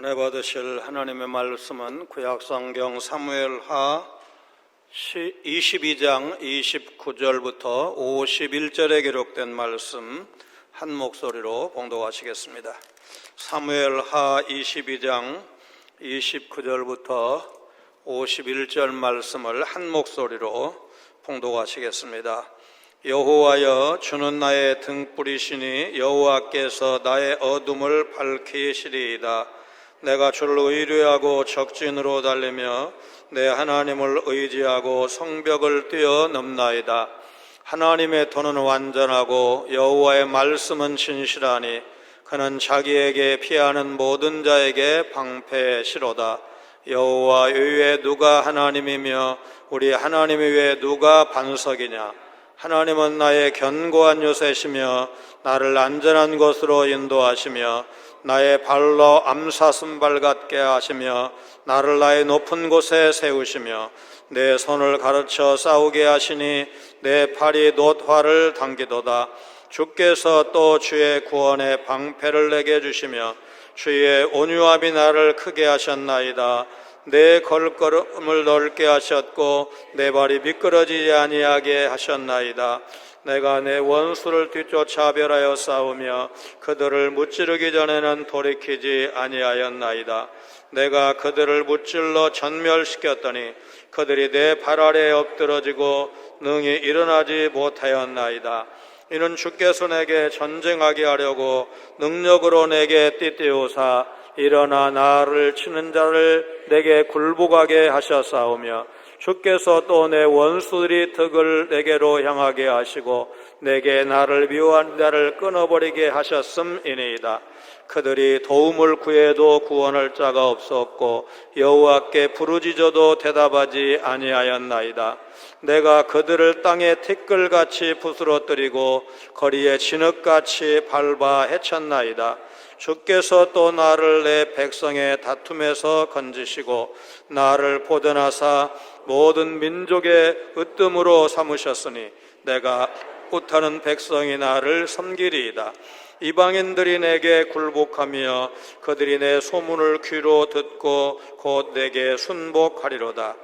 은혜 받으실 하나님의 말씀은 구약성경 사무엘하 22장 29절부터 51절에 기록된 말씀 한 목소리로 봉독하시겠습니다. 사무엘하 22장 29절부터 51절 말씀을 한 목소리로 봉독하시겠습니다. 여호와여, 주는 나의 등불이시니 여호와께서 나의 어둠을 밝히시리이다. 내가 주를 의뢰하고 적진으로 달리며 내 하나님을 의지하고 성벽을 뛰어넘나이다. 하나님의 도는 완전하고 여호와의 말씀은 진실하니 그는 자기에게 피하는 모든 자에게 방패시로다. 여호와 외에 누가 하나님이며 우리 하나님 외에 누가 반석이냐. 하나님은 나의 견고한 요새시며 나를 안전한 곳으로 인도하시며 나의 발로 암사슴발 같게 하시며 나를 나의 높은 곳에 세우시며 내 손을 가르쳐 싸우게 하시니 내 팔이 놋화를 당기도다. 주께서 또 주의 구원의 방패를 내게 주시며 주의 온유함이 나를 크게 하셨나이다. 내 걸걸음을 넓게 하셨고 내 발이 미끄러지지 아니하게 하셨나이다. 내가 내 원수를 뒤쫓아 멸하여 싸우며 그들을 무찌르기 전에는 돌이키지 아니하였나이다. 내가 그들을 무찔러 전멸시켰더니 그들이 내 발 아래에 엎드러지고 능히 일어나지 못하였나이다. 이는 주께서 내게 전쟁하게 하려고 능력으로 내게 띠띠우사 일어나 나를 치는 자를 내게 굴복하게 하셨사오며 주께서 또 내 원수들이 덕을 내게로 향하게 하시고 내게 나를 미워한 자를 끊어버리게 하셨음이니이다. 그들이 도움을 구해도 구원할 자가 없었고 여호와께 부르짖어도 대답하지 아니하였나이다. 내가 그들을 땅에 티끌같이 부스러뜨리고 거리에 진흙같이 밟아 해쳤나이다. 주께서 또 나를 내 백성의 다툼에서 건지시고 나를 보전하사 모든 민족의 으뜸으로 삼으셨으니 내가 못하는 백성이 나를 섬기리이다. 이방인들이 내게 굴복하며 그들이 내 소문을 귀로 듣고 곧 내게 순복하리로다.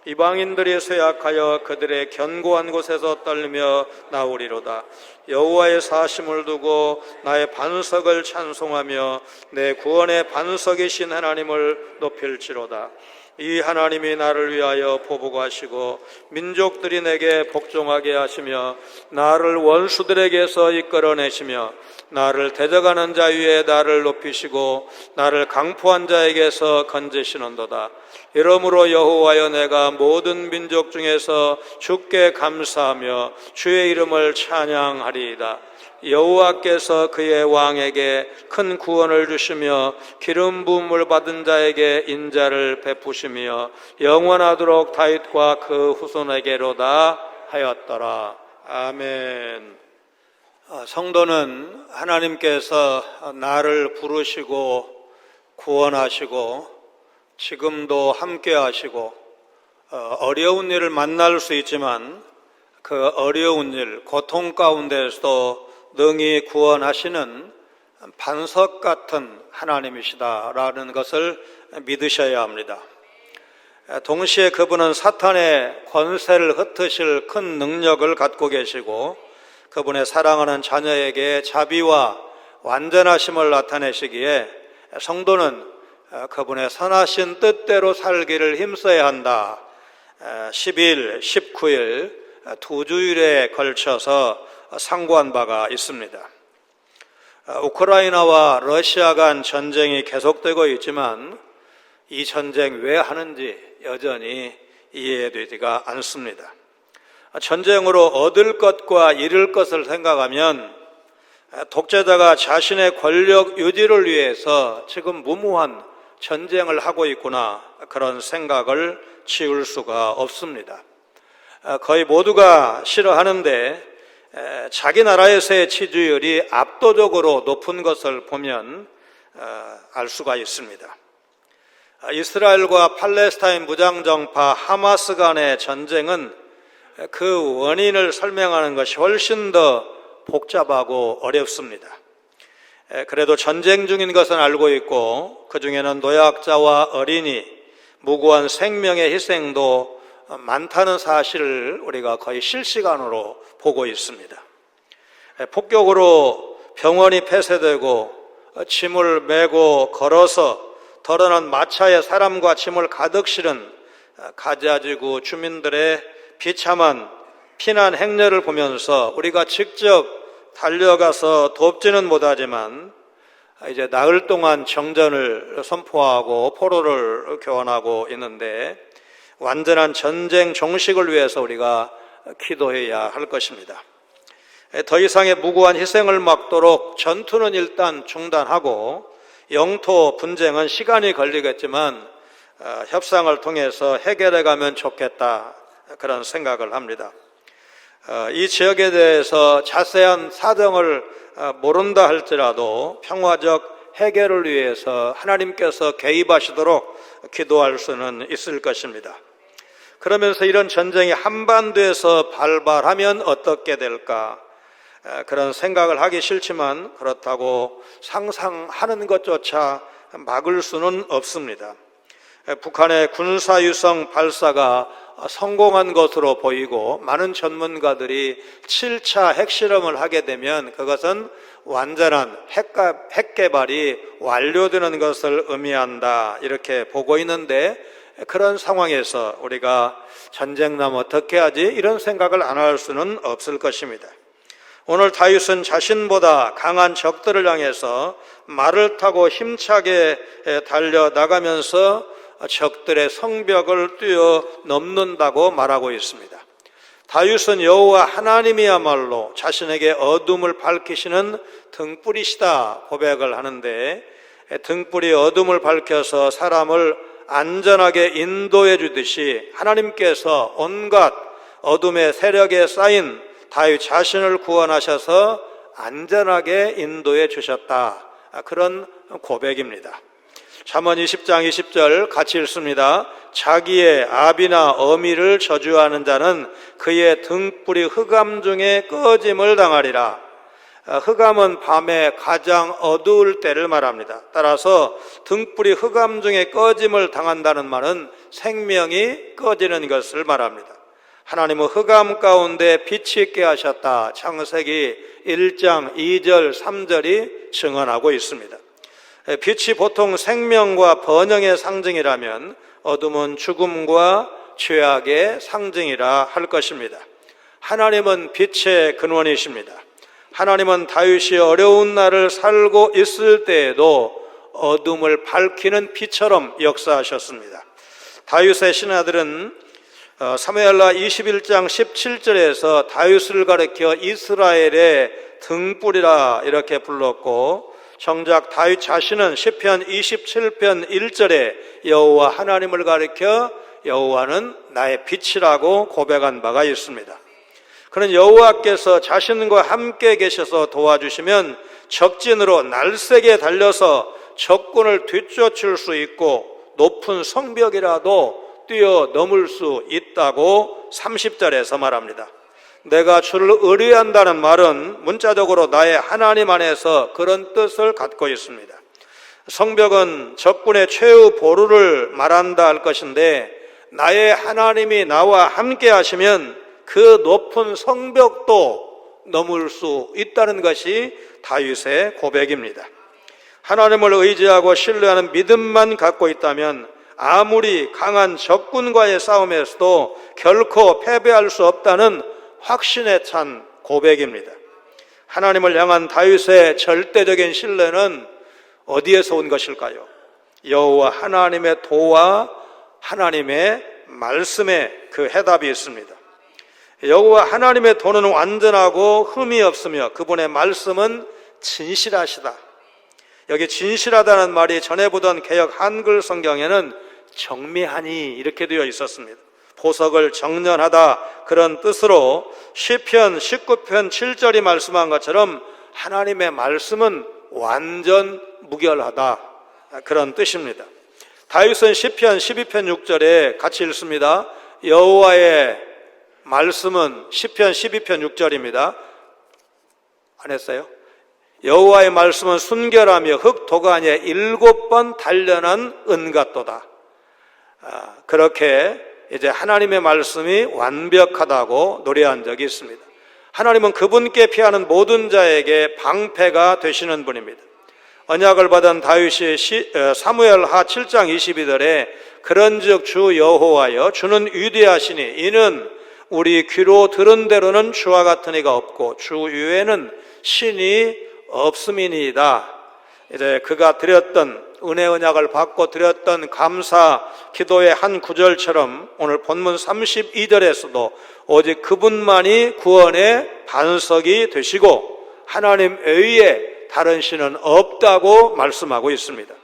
이방인들이 쇠약하여 그들의 견고한 곳에서 떨며 나오리로다. 여호와의 사심을 두고 나의 반석을 찬송하며 내 구원의 반석이신 하나님을 높일지로다. 이 하나님이 나를 위하여 보복하시고 민족들이 내게 복종하게 하시며 나를 원수들에게서 이끌어내시며 나를 대적하는 자 위에 나를 높이시고 나를 강포한 자에게서 건지시는도다. 이러므로 여호와여, 내가 모든 민족 중에서 주께 감사하며 주의 이름을 찬양하리이다. 여호와께서 그의 왕에게 큰 구원을 주시며 기름 부음을 받은 자에게 인자를 베푸시며 영원하도록 다윗과 그 후손에게로다 하였더라. 아멘. 성도는 하나님께서 나를 부르시고 구원하시고 지금도 함께 하시고 어려운 일을 만날 수 있지만 그 어려운 일, 고통 가운데서도 능히 구원하시는 반석 같은 하나님이시다라는 것을 믿으셔야 합니다. 동시에 그분은 사탄의 권세를 흩으실 큰 능력을 갖고 계시고 그분의 사랑하는 자녀에게 자비와 완전하심을 나타내시기에 성도는 그분의 선하신 뜻대로 살기를 힘써야 한다. 10일, 19일 두 주일에 걸쳐서 상고한 바가 있습니다. 우크라이나와 러시아 간 전쟁이 계속되고 있지만 이 전쟁 왜 하는지 여전히 이해되지가 않습니다. 전쟁으로 얻을 것과 잃을 것을 생각하면 독재자가 자신의 권력 유지를 위해서 지금 무모한 전쟁을 하고 있구나, 그런 생각을 지울 수가 없습니다. 거의 모두가 싫어하는데 자기 나라에서의 지지율이 압도적으로 높은 것을 보면 알 수가 있습니다. 이스라엘과 팔레스타인 무장정파 하마스 간의 전쟁은 그 원인을 설명하는 것이 훨씬 더 복잡하고 어렵습니다. 그래도 전쟁 중인 것은 알고 있고 그 중에는 노약자와 어린이, 무고한 생명의 희생도 많다는 사실을 우리가 거의 실시간으로 보고 있습니다. 폭격으로 병원이 폐쇄되고 짐을 메고 걸어서 더러는 마차에 사람과 짐을 가득 실은 가자지구 주민들의 비참한 피난 행렬을 보면서 우리가 직접 달려가서 돕지는 못하지만 이제 나흘 동안 정전을 선포하고 포로를 교환하고 있는데 완전한 전쟁 종식을 위해서 우리가 기도해야 할 것입니다. 더 이상의 무고한 희생을 막도록 전투는 일단 중단하고 영토 분쟁은 시간이 걸리겠지만 협상을 통해서 해결해 가면 좋겠다, 그런 생각을 합니다. 이 지역에 대해서 자세한 사정을 모른다 할지라도 평화적 해결을 위해서 하나님께서 개입하시도록 기도할 수는 있을 것입니다. 그러면서 이런 전쟁이 한반도에서 발발하면 어떻게 될까, 그런 생각을 하기 싫지만 그렇다고 상상하는 것조차 막을 수는 없습니다. 북한의 군사유성 발사가 성공한 것으로 보이고 많은 전문가들이 7차 핵실험을 하게 되면 그것은 완전한 핵 개발이 완료되는 것을 의미한다, 이렇게 보고 있는데 그런 상황에서 우리가 전쟁 나면 어떻게 하지? 이런 생각을 안 할 수는 없을 것입니다. 오늘 다윗은 자신보다 강한 적들을 향해서 말을 타고 힘차게 달려나가면서 적들의 성벽을 뛰어넘는다고 말하고 있습니다. 다윗은 여호와 하나님이야말로 자신에게 어둠을 밝히시는 등불이시다 고백을 하는데, 등불이 어둠을 밝혀서 사람을 안전하게 인도해 주듯이 하나님께서 온갖 어둠의 세력에 쌓인 다윗 자신을 구원하셔서 안전하게 인도해 주셨다, 그런 고백입니다. 잠언 20장 20절 같이 읽습니다. 자기의 아비나 어미를 저주하는 자는 그의 등불이 흑암 중에 꺼짐을 당하리라. 흑암은 밤에 가장 어두울 때를 말합니다. 따라서 등불이 흑암 중에 꺼짐을 당한다는 말은 생명이 꺼지는 것을 말합니다. 하나님은 흑암 가운데 빛이 있게 하셨다, 창세기 1장 2절 3절이 증언하고 있습니다. 빛이 보통 생명과 번영의 상징이라면 어둠은 죽음과 죄악의 상징이라 할 것입니다. 하나님은 빛의 근원이십니다. 하나님은 다윗이 어려운 날을 살고 있을 때에도 어둠을 밝히는 빛처럼 역사하셨습니다. 다윗의 신하들은 사무엘하 21장 17절에서 다윗을 가리켜 이스라엘의 등불이라 이렇게 불렀고, 정작 다윗 자신은 시편 27편 1절에 여호와 하나님을 가리켜 여호와는 나의 빛이라고 고백한 바가 있습니다. 그는 여호와께서 자신과 함께 계셔서 도와주시면 적진으로 날쌔게 달려서 적군을 뒤쫓을 수 있고 높은 성벽이라도 뛰어넘을 수 있다고 30절에서 말합니다. 내가 주를 의뢰한다는 말은 문자적으로 나의 하나님 안에서 그런 뜻을 갖고 있습니다. 성벽은 적군의 최후 보루를 말한다 할 것인데, 나의 하나님이 나와 함께 하시면 그 높은 성벽도 넘을 수 있다는 것이 다윗의 고백입니다. 하나님을 의지하고 신뢰하는 믿음만 갖고 있다면 아무리 강한 적군과의 싸움에서도 결코 패배할 수 없다는 확신에 찬 고백입니다. 하나님을 향한 다윗의 절대적인 신뢰는 어디에서 온 것일까요? 여호와 하나님의 도와 하나님의 말씀에 그 해답이 있습니다. 여호와 하나님의 도는 완전하고 흠이 없으며 그분의 말씀은 진실하시다. 여기 진실하다는 말이 전에 보던 개역 한글 성경에는 정밀하니 이렇게 되어 있었습니다. 보석을 정련하다, 그런 뜻으로 시편 19편 7절이 말씀한 것처럼 하나님의 말씀은 완전 무결하다, 그런 뜻입니다. 다윗은 시편 12편 6절에 같이 읽습니다. 여호와의 말씀은, 시편 12편 6절입니다. 안 했어요? 여호와의 말씀은 순결하며 흙 도가니에 7번 단련한 은같도다. 그렇게 이제 하나님의 말씀이 완벽하다고 노래한 적이 있습니다. 하나님은 그분께 피하는 모든 자에게 방패가 되시는 분입니다. 언약을 받은 다윗이 사무엘하 7장 22절에 그런즉 주 여호와여 주는 위대하시니 이는 우리 귀로 들은 대로는 주와 같은 이가 없고 주 위에는 신이 없음이니이다. 이제 그가 드렸던 은혜 언약을 받고 드렸던 감사 기도의 한 구절처럼 오늘 본문 32절에서도 오직 그분만이 구원의 반석이 되시고 하나님 외에 다른 신은 없다고 말씀하고 있습니다.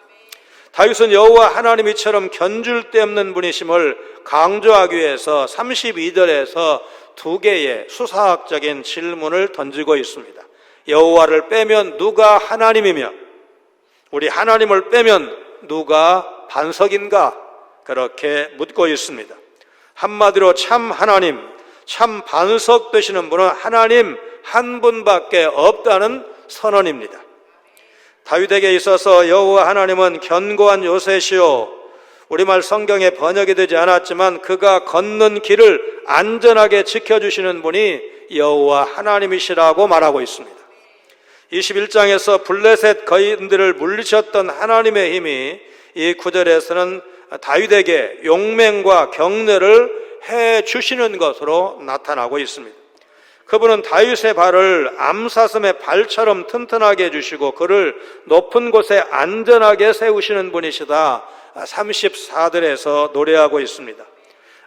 다윗은 여호와 하나님이처럼 견줄 데 없는 분이심을 강조하기 위해서 32절에서 두 개의 수사학적인 질문을 던지고 있습니다. 여호와를 빼면 누가 하나님이며 우리 하나님을 빼면 누가 반석인가? 그렇게 묻고 있습니다. 한마디로 참 하나님, 참 반석 되시는 분은 하나님 한 분밖에 없다는 선언입니다. 다윗에게 있어서 여호와 하나님은 견고한 요새시요, 우리말 성경에 번역이 되지 않았지만 그가 걷는 길을 안전하게 지켜주시는 분이 여호와 하나님이시라고 말하고 있습니다. 21장에서 블레셋 거인들을 물리쳤던 하나님의 힘이 이 구절에서는 다윗에게 용맹과 격려를 해주시는 것으로 나타나고 있습니다. 그분은 다윗의 발을 암사슴의 발처럼 튼튼하게 해주시고 그를 높은 곳에 안전하게 세우시는 분이시다. 34절에서 노래하고 있습니다.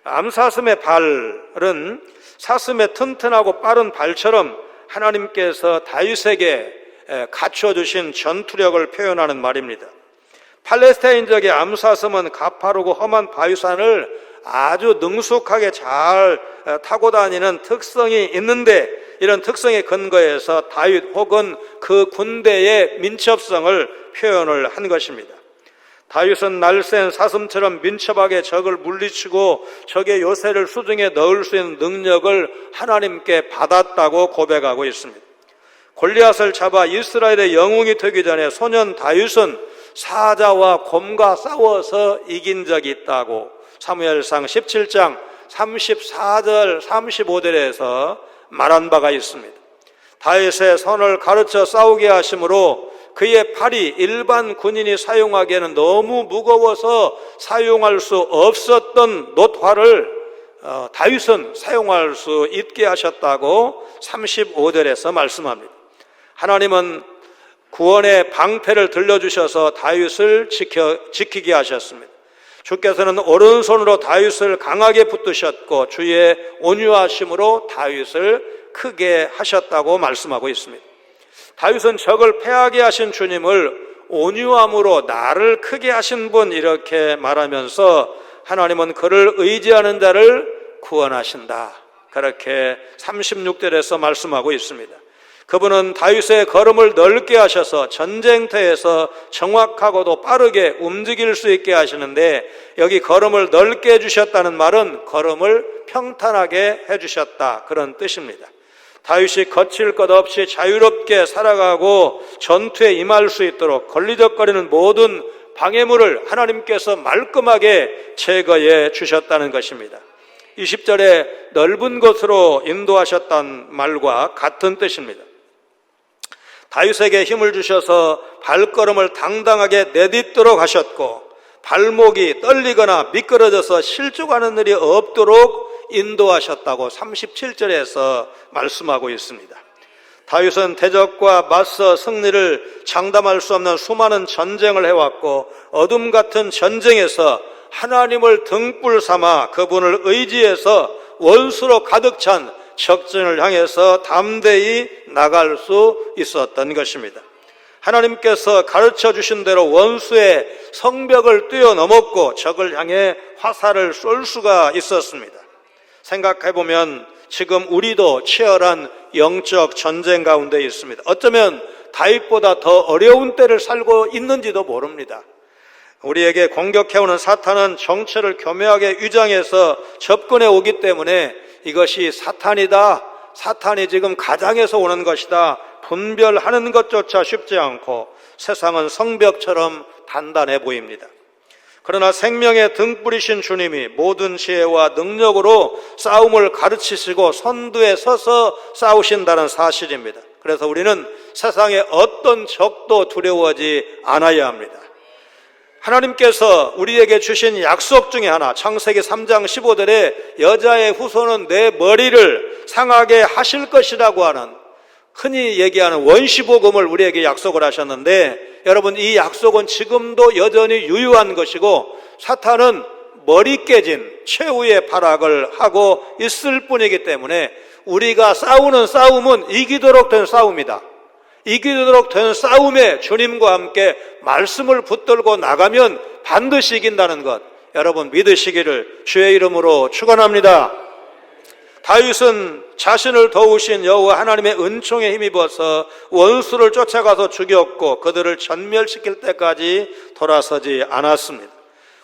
암사슴의 발은 사슴의 튼튼하고 빠른 발처럼 하나님께서 다윗에게 갖춰주신 전투력을 표현하는 말입니다. 팔레스타인적의 암사슴은 가파르고 험한 바위산을 아주 능숙하게 잘 타고 다니는 특성이 있는데 이런 특성에 근거해서 다윗 혹은 그 군대의 민첩성을 표현을 한 것입니다. 다윗은 날쌘 사슴처럼 민첩하게 적을 물리치고 적의 요새를 수중에 넣을 수 있는 능력을 하나님께 받았다고 고백하고 있습니다. 골리앗을 잡아 이스라엘의 영웅이 되기 전에 소년 다윗은 사자와 곰과 싸워서 이긴 적이 있다고 사무엘상 17장 34절 35절에서 말한 바가 있습니다. 다윗의 손을 가르쳐 싸우게 하심으로 그의 팔이 일반 군인이 사용하기에는 너무 무거워서 사용할 수 없었던 놋활을 다윗은 사용할 수 있게 하셨다고 35절에서 말씀합니다. 하나님은 구원의 방패를 들려주셔서 다윗을 지키게 하셨습니다. 주께서는 오른손으로 다윗을 강하게 붙드셨고 주의 온유하심으로 다윗을 크게 하셨다고 말씀하고 있습니다. 다윗은 적을 패하게 하신 주님을 온유함으로 나를 크게 하신 분 이렇게 말하면서 하나님은 그를 의지하는 자를 구원하신다. 그렇게 36절에서 말씀하고 있습니다. 그분은 다윗의 걸음을 넓게 하셔서 전쟁터에서 정확하고도 빠르게 움직일 수 있게 하시는데 여기 걸음을 넓게 해주셨다는 말은 걸음을 평탄하게 해주셨다 그런 뜻입니다. 다윗이 거칠 것 없이 자유롭게 살아가고 전투에 임할 수 있도록 걸리적거리는 모든 방해물을 하나님께서 말끔하게 제거해 주셨다는 것입니다. 20절에 넓은 곳으로 인도하셨다는 말과 같은 뜻입니다. 다윗에게 힘을 주셔서 발걸음을 당당하게 내딛도록 하셨고 발목이 떨리거나 미끄러져서 실족하는 일이 없도록 인도하셨다고 37절에서 말씀하고 있습니다. 다윗은 대적과 맞서 승리를 장담할 수 없는 수많은 전쟁을 해왔고 어둠 같은 전쟁에서 하나님을 등불 삼아 그분을 의지해서 원수로 가득 찬 적진을 향해서 담대히 나갈 수 있었던 것입니다. 하나님께서 가르쳐 주신 대로 원수의 성벽을 뛰어넘었고 적을 향해 화살을 쏠 수가 있었습니다. 생각해보면 지금 우리도 치열한 영적 전쟁 가운데 있습니다. 어쩌면 다윗보다 더 어려운 때를 살고 있는지도 모릅니다. 우리에게 공격해오는 사탄은 정체를 교묘하게 위장해서 접근해 오기 때문에 이것이 사탄이다, 사탄이 지금 가장해서 오는 것이다 분별하는 것조차 쉽지 않고 세상은 성벽처럼 단단해 보입니다. 그러나 생명의 등불이신 주님이 모든 지혜와 능력으로 싸움을 가르치시고 선두에 서서 싸우신다는 사실입니다. 그래서 우리는 세상의 어떤 적도 두려워하지 않아야 합니다. 하나님께서 우리에게 주신 약속 중에 하나, 창세기 3장 15절에 여자의 후손은 내 머리를 상하게 하실 것이라고 하는, 흔히 얘기하는 원시복음을 우리에게 약속을 하셨는데, 여러분, 이 약속은 지금도 여전히 유효한 것이고 사탄은 머리 깨진 최후의 발악을 하고 있을 뿐이기 때문에 우리가 싸우는 싸움은 이기도록 된 싸움이다. 이기도록 된 싸움에 주님과 함께 말씀을 붙들고 나가면 반드시 이긴다는 것, 여러분 믿으시기를 주의 이름으로 축원합니다. 다윗은 자신을 도우신 여호와 하나님의 은총에 힘입어서 원수를 쫓아가서 죽였고 그들을 전멸시킬 때까지 돌아서지 않았습니다.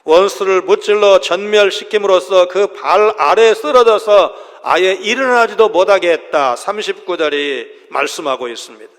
원수를 무찔러 전멸시킴으로써 그 발 아래 쓰러져서 아예 일어나지도 못하게 했다. 39절이 말씀하고 있습니다.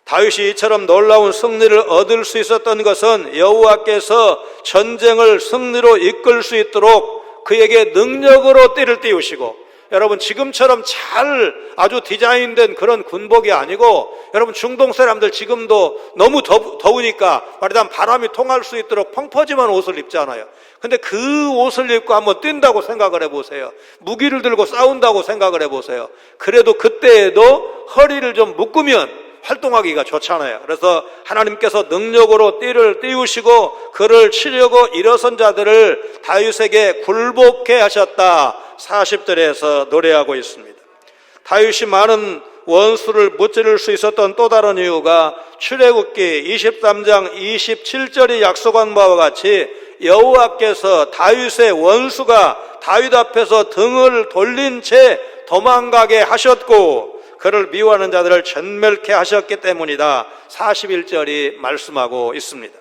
다윗이 이처럼 놀라운 승리를 얻을 수 있었던 것은 여호와께서 전쟁을 승리로 이끌 수 있도록 그에게 능력으로 띠를 띄우시고, 여러분 지금처럼 잘 아주 디자인된 그런 군복이 아니고, 여러분 중동 사람들 지금도 너무 더우니까 말하자면 바람이 통할 수 있도록 펑퍼짐한 옷을 입잖아요. 근데 그 옷을 입고 한번 뛴다고 생각을 해보세요. 무기를 들고 싸운다고 생각을 해보세요. 그래도 그때에도 허리를 좀 묶으면 활동하기가 좋잖아요. 그래서 하나님께서 능력으로 띠를 띄우시고 그를 치려고 일어선 자들을 다윗에게 굴복해 하셨다. 40절에서 노래하고 있습니다. 다윗이 많은 원수를 무찌를 수 있었던 또 다른 이유가 출애굽기 23장 27절이 약속한 바와 같이 여호와께서 다윗의 원수가 다윗 앞에서 등을 돌린 채 도망가게 하셨고 그를 미워하는 자들을 전멸케 하셨기 때문이다. 41절이 말씀하고 있습니다.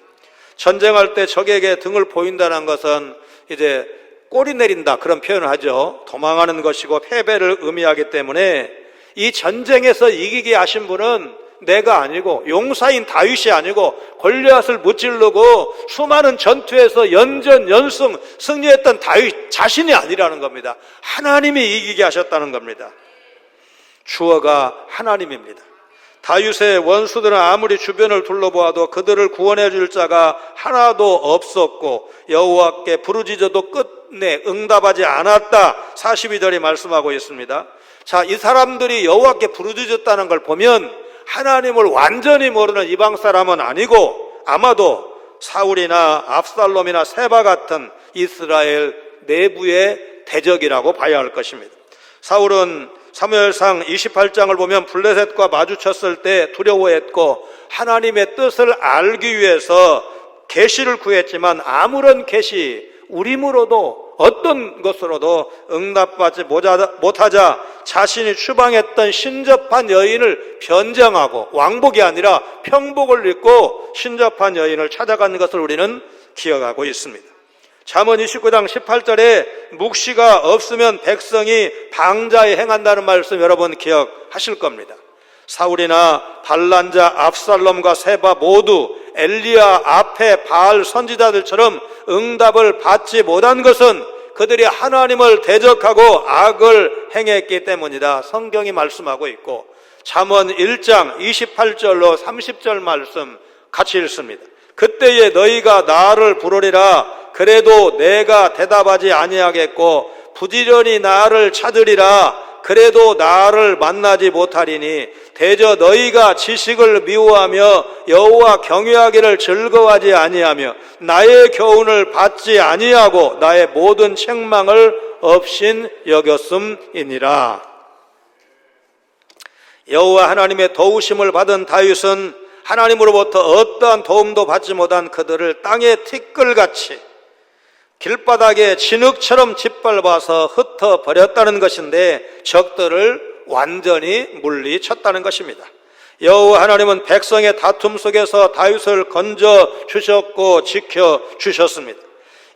전쟁할 때 적에게 등을 보인다는 것은 이제 꼬리 내린다 그런 표현을 하죠. 도망하는 것이고 패배를 의미하기 때문에 이 전쟁에서 이기게 하신 분은 내가 아니고 용사인 다윗이 아니고 골리앗을 무찌르고 수많은 전투에서 연전 연승 승리했던 다윗 자신이 아니라는 겁니다. 하나님이 이기게 하셨다는 겁니다. 주어가 하나님입니다. 다윗의 원수들은 아무리 주변을 둘러보아도 그들을 구원해 줄 자가 하나도 없었고 여호와께 부르짖어도 끝내 응답하지 않았다. 42절이 말씀하고 있습니다. 자, 이 사람들이 여호와께 부르짖었다는 걸 보면 하나님을 완전히 모르는 이방 사람은 아니고 아마도 사울이나 압살롬이나 세바 같은 이스라엘 내부의 대적이라고 봐야 할 것입니다. 사울은 사무엘상 28장을 보면 블레셋과 마주쳤을 때 두려워했고 하나님의 뜻을 알기 위해서 계시를 구했지만 아무런 계시 우림으로도 어떤 것으로도 응답받지 못하자 자신이 추방했던 신접한 여인을 변장하고 왕복이 아니라 평복을 입고 신접한 여인을 찾아가는 것을 우리는 기억하고 있습니다. 잠언 29장 18절에 묵시가 없으면 백성이 방자에 행한다는 말씀 여러분 기억하실 겁니다. 사울이나 반란자 압살롬과 세바 모두 엘리야 앞에 바알 선지자들처럼 응답을 받지 못한 것은 그들이 하나님을 대적하고 악을 행했기 때문이다. 성경이 말씀하고 있고 잠언 1장 28절로 30절 말씀 같이 읽습니다. 그때에 너희가 나를 부르리라. 그래도 내가 대답하지 아니하겠고 부지런히 나를 찾으리라. 그래도 나를 만나지 못하리니 대저 너희가 지식을 미워하며 여호와 경외하기를 즐거워하지 아니하며 나의 교훈을 받지 아니하고 나의 모든 책망을 없인 여겼음이니라. 여호와 하나님의 도우심을 받은 다윗은 하나님으로부터 어떠한 도움도 받지 못한 그들을 땅에 티끌같이 길바닥에 진흙처럼 짓밟아서 흩어버렸다는 것인데 적들을 완전히 물리쳤다는 것입니다. 여호와 하나님은 백성의 다툼 속에서 다윗을 건져 주셨고 지켜 주셨습니다.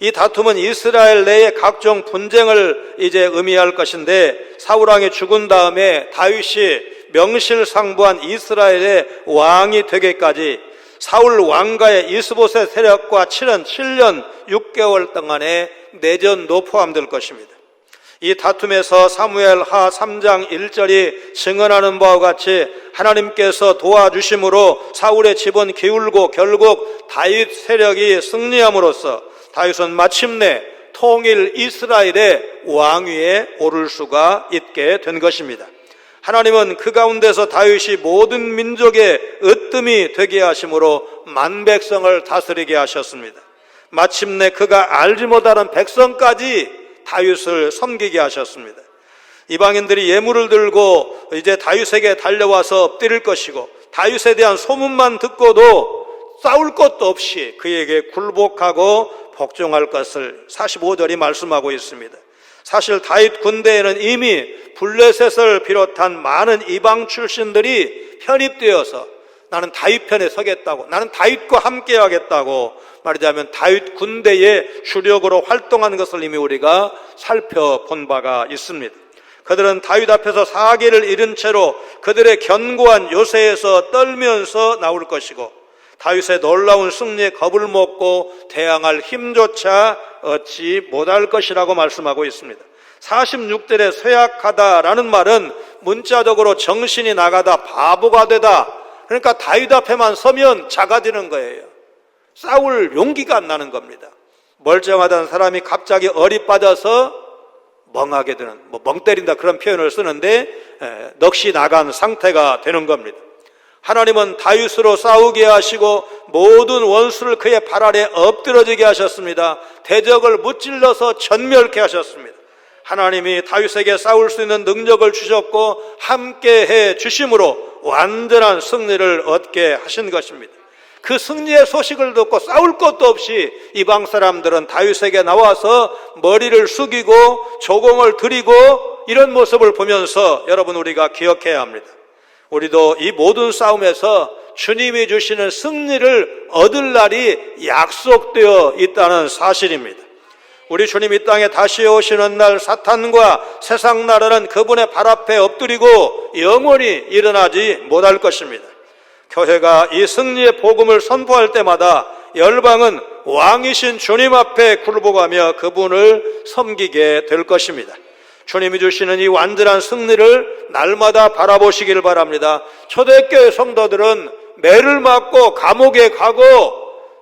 이 다툼은 이스라엘 내의 각종 분쟁을 이제 의미할 것인데 사울왕이 죽은 다음에 다윗이 명실상부한 이스라엘의 왕이 되기까지 사울 왕가의 이스보셋 세력과 치른 7년 6개월 동안의 내전도 포함될 것입니다. 이 다툼에서 사무엘하 3장 1절이 증언하는 바와 같이 하나님께서 도와주심으로 사울의 집은 기울고 결국 다윗 세력이 승리함으로써 다윗은 마침내 통일 이스라엘의 왕위에 오를 수가 있게 된 것입니다. 하나님은 그 가운데서 다윗이 모든 민족의 으뜸이 되게 하심으로 만백성을 다스리게 하셨습니다. 마침내 그가 알지 못하는 백성까지 다윗을 섬기게 하셨습니다. 이방인들이 예물을 들고 이제 다윗에게 달려와서 엎드릴 것이고 다윗에 대한 소문만 듣고도 싸울 것도 없이 그에게 굴복하고 복종할 것을 45절이 말씀하고 있습니다. 사실 다윗 군대에는 이미 블레셋을 비롯한 많은 이방 출신들이 편입되어서 나는 다윗 편에 서겠다고, 나는 다윗과 함께 하겠다고 말하자면 다윗 군대의 주력으로 활동한 것을 이미 우리가 살펴본 바가 있습니다. 그들은 다윗 앞에서 사기를 잃은 채로 그들의 견고한 요새에서 떨면서 나올 것이고 다윗의 놀라운 승리에 겁을 먹고 대항할 힘조차 얻지 못할 것이라고 말씀하고 있습니다. 46절에 쇠약하다라는 말은 문자적으로 정신이 나가다, 바보가 되다. 그러니까 다윗 앞에만 서면 작아지는 거예요. 싸울 용기가 안 나는 겁니다. 멀쩡하던 사람이 갑자기 얼이 빠져서 멍하게 되는, 멍 때린다 그런 표현을 쓰는데 넋이 나간 상태가 되는 겁니다. 하나님은 다윗으로 싸우게 하시고 모든 원수를 그의 발 아래 엎드러지게 하셨습니다. 대적을 무찔러서 전멸케 하셨습니다. 하나님이 다윗에게 싸울 수 있는 능력을 주셨고 함께해 주심으로 완전한 승리를 얻게 하신 것입니다. 그 승리의 소식을 듣고 싸울 것도 없이 이방 사람들은 다윗에게 나와서 머리를 숙이고 조공을 드리고 이런 모습을 보면서 여러분 우리가 기억해야 합니다. 우리도 이 모든 싸움에서 주님이 주시는 승리를 얻을 날이 약속되어 있다는 사실입니다. 우리 주님 이 땅에 다시 오시는 날 사탄과 세상 나라는 그분의 발 앞에 엎드리고 영원히 일어나지 못할 것입니다. 교회가 이 승리의 복음을 선포할 때마다 열방은 왕이신 주님 앞에 굴복하며 그분을 섬기게 될 것입니다. 주님이 주시는 이 완전한 승리를 날마다 바라보시길 바랍니다. 초대교회 성도들은 매를 맞고 감옥에 가고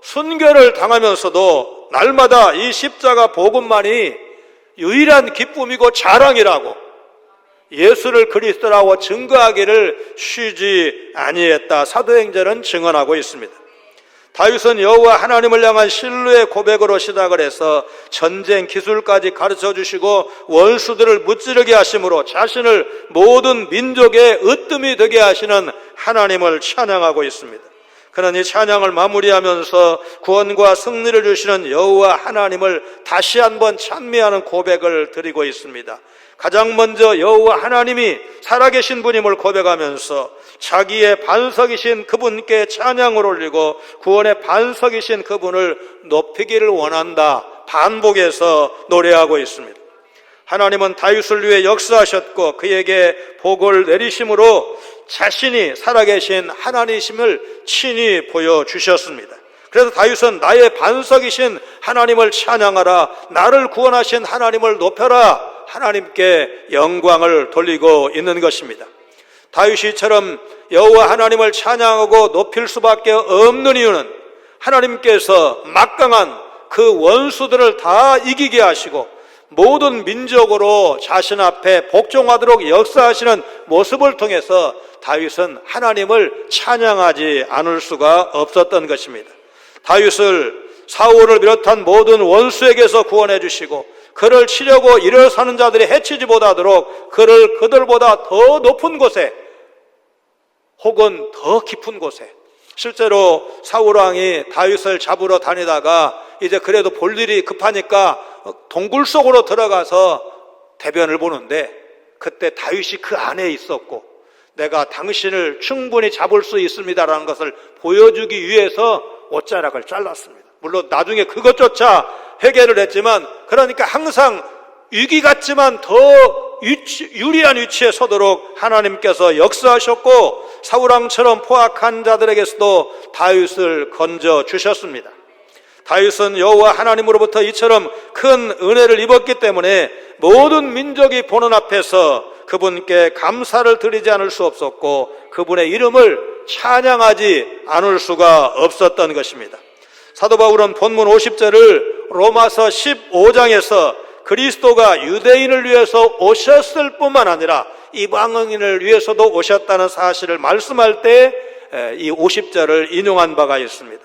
순교를 당하면서도 날마다 이 십자가 복음만이 유일한 기쁨이고 자랑이라고 예수를 그리스도라고 증거하기를 쉬지 아니했다. 사도행전은 증언하고 있습니다. 다윗은 여호와 하나님을 향한 신뢰의 고백으로 시작을 해서 전쟁 기술까지 가르쳐 주시고 원수들을 무찌르게 하심으로 자신을 모든 민족의 으뜸이 되게 하시는 하나님을 찬양하고 있습니다. 그는 이 찬양을 마무리하면서 구원과 승리를 주시는 여호와 하나님을 다시 한번 찬미하는 고백을 드리고 있습니다. 가장 먼저 여호와 하나님이 살아계신 분임을 고백하면서 자기의 반석이신 그분께 찬양을 올리고 구원의 반석이신 그분을 높이기를 원한다. 반복해서 노래하고 있습니다. 하나님은 다윗을 위해 역사하셨고 그에게 복을 내리심으로 자신이 살아계신 하나님이심을 친히 보여주셨습니다. 그래서 다윗은 나의 반석이신 하나님을 찬양하라, 나를 구원하신 하나님을 높여라, 하나님께 영광을 돌리고 있는 것입니다. 다윗이처럼 여호와 하나님을 찬양하고 높일 수밖에 없는 이유는 하나님께서 막강한 그 원수들을 다 이기게 하시고 모든 민족으로 자신 앞에 복종하도록 역사하시는 모습을 통해서 다윗은 하나님을 찬양하지 않을 수가 없었던 것입니다. 다윗을 사울을 비롯한 모든 원수에게서 구원해 주시고 그를 치려고 일어서는 자들이 해치지 못하도록 그를 그들보다 더 높은 곳에 혹은 더 깊은 곳에, 실제로 사울왕이 다윗을 잡으러 다니다가 이제 그래도 볼 일이 급하니까 동굴 속으로 들어가서 대변을 보는데 그때 다윗이 그 안에 있었고 내가 당신을 충분히 잡을 수 있습니다라는 것을 보여주기 위해서 옷자락을 잘랐습니다. 물론 나중에 그것조차 해결을 했지만, 그러니까 항상 위기 같지만 더 유리한 위치에 서도록 하나님께서 역사하셨고 사울왕처럼 포악한 자들에게서도 다윗을 건져 주셨습니다. 다윗은 여호와 하나님으로부터 이처럼 큰 은혜를 입었기 때문에 모든 민족이 보는 앞에서 그분께 감사를 드리지 않을 수 없었고 그분의 이름을 찬양하지 않을 수가 없었던 것입니다. 사도 바울은 본문 50절을 로마서 15장에서 그리스도가 유대인을 위해서 오셨을 뿐만 아니라 이방인을 위해서도 오셨다는 사실을 말씀할 때 이 50절을 인용한 바가 있습니다.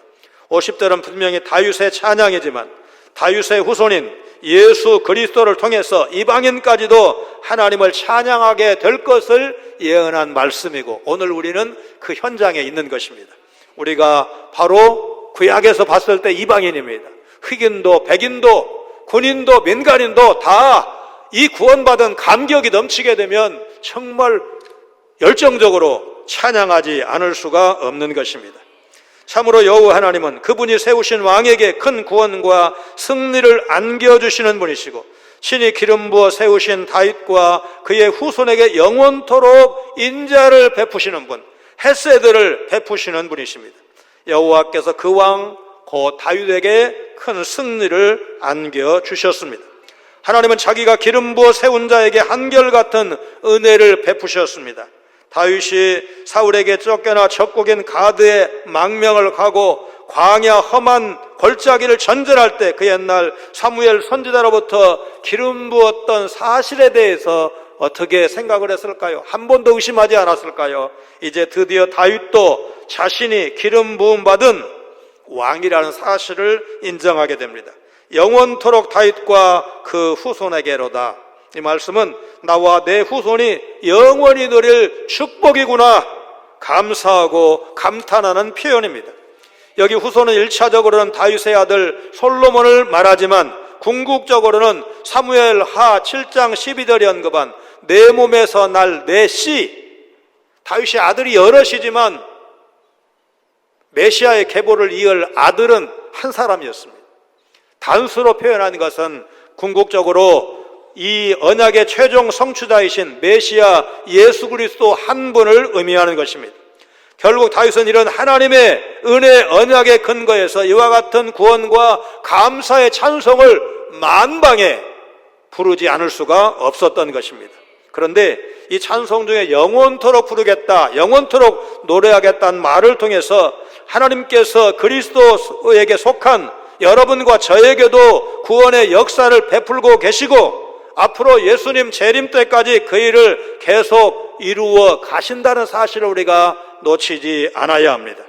50절은 분명히 다윗의 찬양이지만 다윗의 후손인 예수 그리스도를 통해서 이방인까지도 하나님을 찬양하게 될 것을 예언한 말씀이고 오늘 우리는 그 현장에 있는 것입니다. 우리가 바로 구약에서 봤을 때 이방인입니다. 흑인도 백인도 군인도 민간인도 다 이 구원받은 감격이 넘치게 되면 정말 열정적으로 찬양하지 않을 수가 없는 것입니다. 참으로 여호와 하나님은 그분이 세우신 왕에게 큰 구원과 승리를 안겨주시는 분이시고 신이 기름 부어 세우신 다윗과 그의 후손에게 영원토록 인자를 베푸시는 분, 헤세드를 베푸시는 분이십니다. 여호와께서 그 왕 곧 다윗에게 큰 승리를 안겨주셨습니다. 하나님은 자기가 기름 부어 세운 자에게 한결같은 은혜를 베푸셨습니다. 다윗이 사울에게 쫓겨나 적국인 가드의 망명을 가고 광야 험한 골짜기를 전전할 때 그 옛날 사무엘 선지자로부터 기름 부었던 사실에 대해서 어떻게 생각을 했을까요? 한 번도 의심하지 않았을까요? 이제 드디어 다윗도 자신이 기름 부음 받은 왕이라는 사실을 인정하게 됩니다. 영원토록 다윗과 그 후손에게로다. 이 말씀은 나와 내 후손이 영원히 누릴 축복이구나 감사하고 감탄하는 표현입니다. 여기 후손은 1차적으로는 다윗의 아들 솔로몬을 말하지만 궁극적으로는 사무엘 하 7장 12절에 언급한 내 몸에서 날 내 씨, 다윗의 아들이 여럿이지만 메시아의 계보를 이을 아들은 한 사람이었습니다. 단수로 표현한 것은 궁극적으로 이 언약의 최종 성취자이신 메시아 예수 그리스도 한 분을 의미하는 것입니다. 결국 다윗은 이런 하나님의 은혜 언약의 근거에서 이와 같은 구원과 감사의 찬송을 만방에 부르지 않을 수가 없었던 것입니다. 그런데 이 찬송 중에 영원토록 부르겠다, 영원토록 노래하겠다는 말을 통해서 하나님께서 그리스도에게 속한 여러분과 저에게도 구원의 역사를 베풀고 계시고 앞으로 예수님 재림 때까지 그 일을 계속 이루어 가신다는 사실을 우리가 놓치지 않아야 합니다.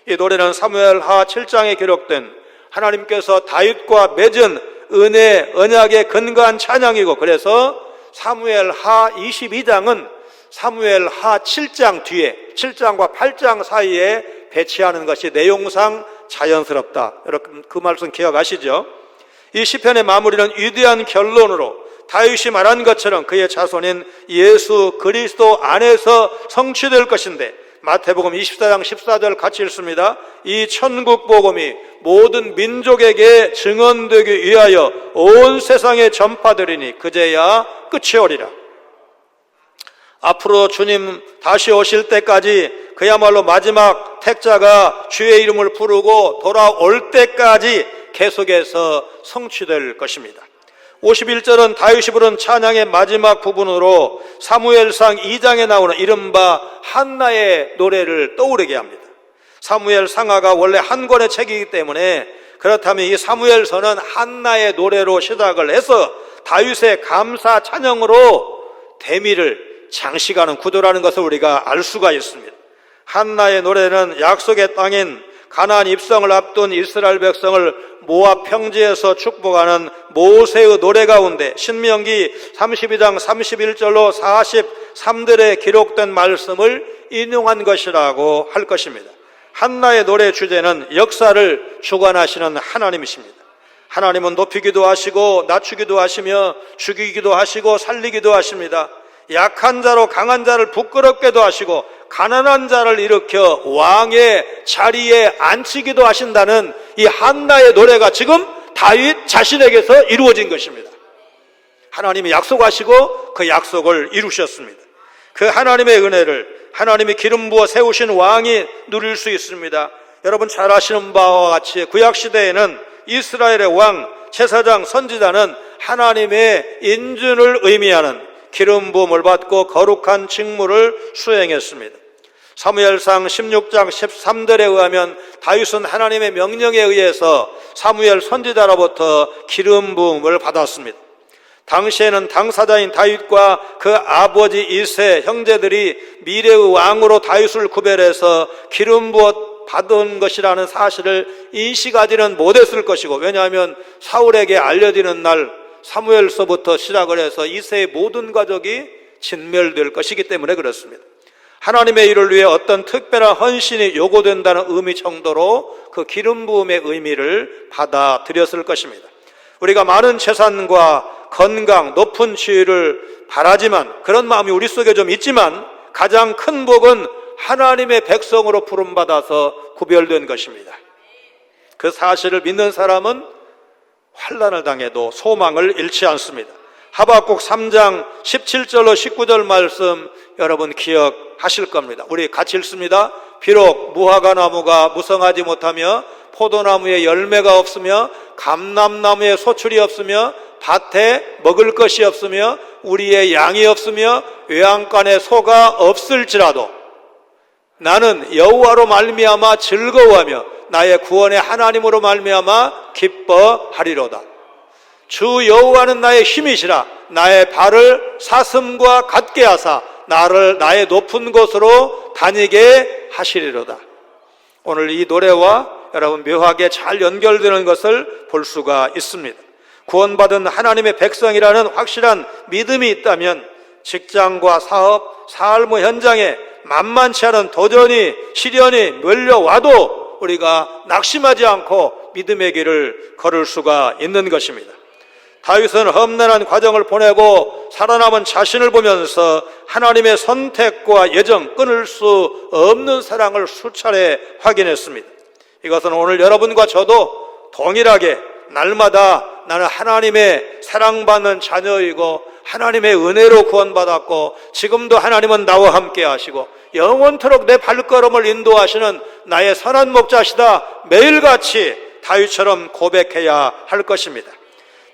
이 노래는 사무엘 하 7장에 기록된 하나님께서 다윗과 맺은 은혜, 언약에 근거한 찬양이고 그래서 사무엘 하 22장은 사무엘 하 7장 뒤에 7장과 8장 사이에 배치하는 것이 내용상 자연스럽다. 여러분 그 말씀 기억하시죠? 이 시편의 마무리는 위대한 결론으로 다윗이 말한 것처럼 그의 자손인 예수 그리스도 안에서 성취될 것인데 마태복음 24장 14절 같이 읽습니다. 이 천국 복음이 모든 민족에게 증언되기 위하여 온 세상에 전파되리니 그제야 끝이 오리라. 앞으로 주님 다시 오실 때까지 그야말로 마지막 택자가 주의 이름을 부르고 돌아올 때까지 계속해서 성취될 것입니다. 51절은 다윗이 부른 찬양의 마지막 부분으로 사무엘상 2장에 나오는 이른바 한나의 노래를 떠오르게 합니다. 사무엘상하가 원래 한 권의 책이기 때문에 그렇다면 이 사무엘서는 한나의 노래로 시작을 해서 다윗의 감사 찬양으로 대미를 장식하는 구도라는 것을 우리가 알 수가 있습니다. 한나의 노래는 약속의 땅인 가나안 입성을 앞둔 이스라엘 백성을 모압 평지에서 축복하는 모세의 노래 가운데 신명기 32장 31절로 43절에 기록된 말씀을 인용한 것이라고 할 것입니다. 한나의 노래 주제는 역사를 주관하시는 하나님이십니다. 하나님은 높이기도 하시고 낮추기도 하시며 죽이기도 하시고 살리기도 하십니다. 약한 자로 강한 자를 부끄럽게도 하시고 가난한 자를 일으켜 왕의 자리에 앉히기도 하신다는 이 한나의 노래가 지금 다윗 자신에게서 이루어진 것입니다. 하나님이 약속하시고 그 약속을 이루셨습니다. 그 하나님의 은혜를 하나님이 기름 부어 세우신 왕이 누릴 수 있습니다. 여러분 잘 아시는 바와 같이 구약시대에는 이스라엘의 왕, 제사장, 선지자는 하나님의 인준을 의미하는 기름 부음을 받고 거룩한 직무를 수행했습니다. 사무엘상 16장 13절에 의하면 다윗은 하나님의 명령에 의해서 사무엘 선지자로부터 기름 부음을 받았습니다. 당시에는 당사자인 다윗과 그 아버지 이세 형제들이 미래의 왕으로 다윗을 구별해서 기름 부어 받은 것이라는 사실을 인식하지는 못했을 것이고, 왜냐하면 사울에게 알려지는 날 사무엘서부터 시작을 해서 이세의 모든 가족이 진멸될 것이기 때문에 그렇습니다. 하나님의 일을 위해 어떤 특별한 헌신이 요구된다는 의미 정도로 그 기름 부음의 의미를 받아들였을 것입니다. 우리가 많은 재산과 건강, 높은 지위를 바라지만, 그런 마음이 우리 속에 좀 있지만, 가장 큰 복은 하나님의 백성으로 부름받아서 구별된 것입니다. 그 사실을 믿는 사람은 환난을 당해도 소망을 잃지 않습니다. 하박국 3장 17절로 19절 말씀 여러분 기억하실 겁니다. 우리 같이 읽습니다. 비록 무화과 나무가 무성하지 못하며 포도나무에 열매가 없으며 감람나무에 소출이 없으며 밭에 먹을 것이 없으며 우리의 양이 없으며 외양간에 소가 없을지라도 나는 여호와로 말미암아 즐거워하며 나의 구원의 하나님으로 말미암아 기뻐하리로다. 주 여호와는 나의 힘이시라. 나의 발을 사슴과 같게 하사 나를 나의 높은 곳으로 다니게 하시리로다. 오늘 이 노래와 여러분 묘하게 잘 연결되는 것을 볼 수가 있습니다. 구원받은 하나님의 백성이라는 확실한 믿음이 있다면 직장과 사업, 삶의 현장에 만만치 않은 도전이, 시련이 몰려와도 우리가 낙심하지 않고 믿음의 길을 걸을 수가 있는 것입니다. 다윗은 험난한 과정을 보내고 살아남은 자신을 보면서 하나님의 선택과 예정, 끊을 수 없는 사랑을 수차례 확인했습니다. 이것은 오늘 여러분과 저도 동일하게 날마다 나는 하나님의 사랑받는 자녀이고 하나님의 은혜로 구원받았고 지금도 하나님은 나와 함께 하시고 영원토록 내 발걸음을 인도하시는 나의 선한 목자시다, 매일같이 다윗처럼 고백해야 할 것입니다.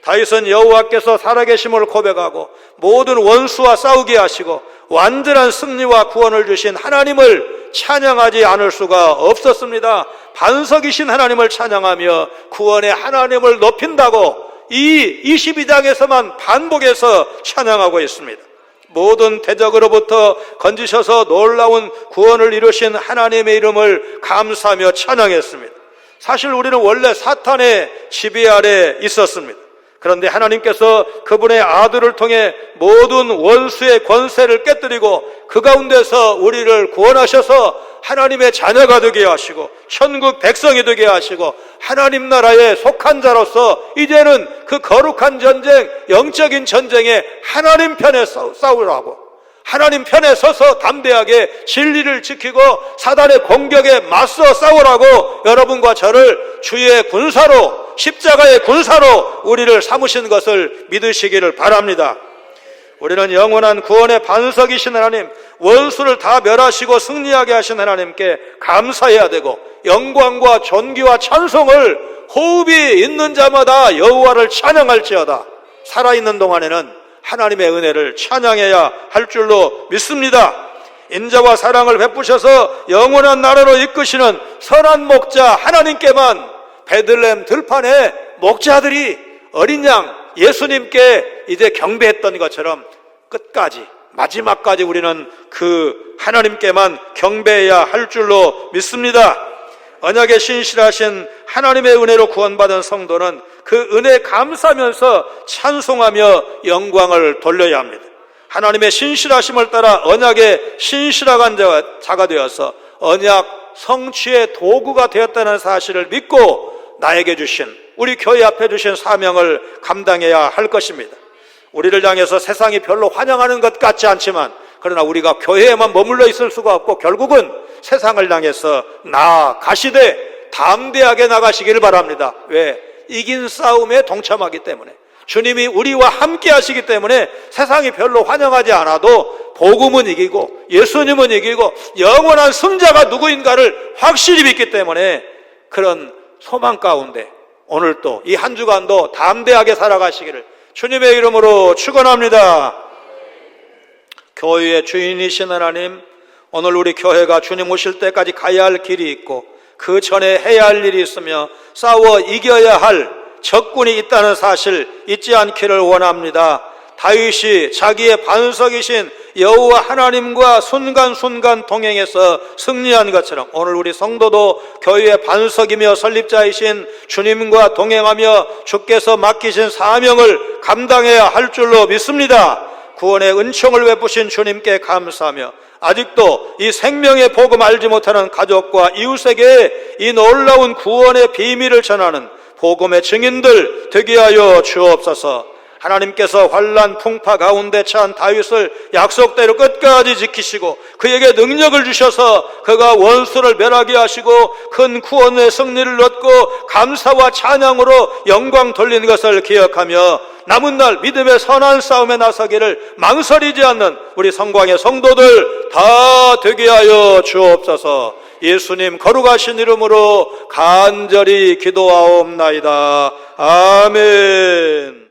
다윗은 여호와께서 살아계심을 고백하고 모든 원수와 싸우게 하시고 완전한 승리와 구원을 주신 하나님을 찬양하지 않을 수가 없었습니다. 반석이신 하나님을 찬양하며 구원의 하나님을 높인다고 이 22장에서만 반복해서 찬양하고 있습니다. 모든 대적으로부터 건지셔서 놀라운 구원을 이루신 하나님의 이름을 감사하며 찬양했습니다. 사실 우리는 원래 사탄의 지배 아래 있었습니다. 그런데 하나님께서 그분의 아들을 통해 모든 원수의 권세를 깨뜨리고 그 가운데서 우리를 구원하셔서 하나님의 자녀가 되게 하시고 천국 백성이 되게 하시고 하나님 나라에 속한 자로서 이제는 그 거룩한 전쟁, 영적인 전쟁에 하나님 편에 싸우라고, 하나님 편에 서서 담대하게 진리를 지키고 사단의 공격에 맞서 싸우라고 여러분과 저를 주의 군사로, 십자가의 군사로 우리를 삼으신 것을 믿으시기를 바랍니다. 우리는 영원한 구원의 반석이신 하나님, 원수를 다 멸하시고 승리하게 하신 하나님께 감사해야 되고 영광과 존귀와 찬송을 호흡이 있는 자마다 여호와를 찬양할지어다. 살아있는 동안에는 하나님의 은혜를 찬양해야 할 줄로 믿습니다. 인자와 사랑을 베푸셔서 영원한 나라로 이끄시는 선한 목자 하나님께만 베들레헴 들판에 목자들이 어린 양 예수님께 이제 경배했던 것처럼 끝까지, 마지막까지 우리는 그 하나님께만 경배해야 할 줄로 믿습니다. 언약에 신실하신 하나님의 은혜로 구원받은 성도는 그 은혜에 감사하면서 찬송하며 영광을 돌려야 합니다. 하나님의 신실하심을 따라 언약에 신실한 자가 되어서 언약 성취의 도구가 되었다는 사실을 믿고 나에게 주신, 우리 교회 앞에 주신 사명을 감당해야 할 것입니다. 우리를 향해서 세상이 별로 환영하는 것 같지 않지만 그러나 우리가 교회에만 머물러 있을 수가 없고 결국은 세상을 향해서 나아가시되 담대하게 나가시기를 바랍니다. 왜? 이긴 싸움에 동참하기 때문에, 주님이 우리와 함께 하시기 때문에 세상이 별로 환영하지 않아도 복음은 이기고 예수님은 이기고 영원한 승자가 누구인가를 확실히 믿기 때문에 그런 소망 가운데 오늘 또 이 한 주간도 담대하게 살아가시기를 주님의 이름으로 축원합니다. 교회의 주인이신 하나님, 오늘 우리 교회가 주님 오실 때까지 가야 할 길이 있고 그 전에 해야 할 일이 있으며 싸워 이겨야 할 적군이 있다는 사실 잊지 않기를 원합니다. 다윗이 자기의 반석이신 여호와 하나님과 순간순간 동행해서 승리한 것처럼 오늘 우리 성도도 교회의 반석이며 설립자이신 주님과 동행하며 주께서 맡기신 사명을 감당해야 할 줄로 믿습니다. 구원의 은총을 베푸신 주님께 감사하며 아직도 이 생명의 복음 알지 못하는 가족과 이웃에게 이 놀라운 구원의 비밀을 전하는 복음의 증인들 되게 하여 주옵소서. 하나님께서 환난 풍파 가운데 처한 다윗을 약속대로 끝까지 지키시고 그에게 능력을 주셔서 그가 원수를 멸하게 하시고 큰 구원의 승리를 얻고 감사와 찬양으로 영광 돌린 것을 기억하며 남은 날 믿음의 선한 싸움에 나서기를 망설이지 않는 우리 성광의 성도들 다 되게 하여 주옵소서. 예수님 거룩하신 이름으로 간절히 기도하옵나이다. 아멘.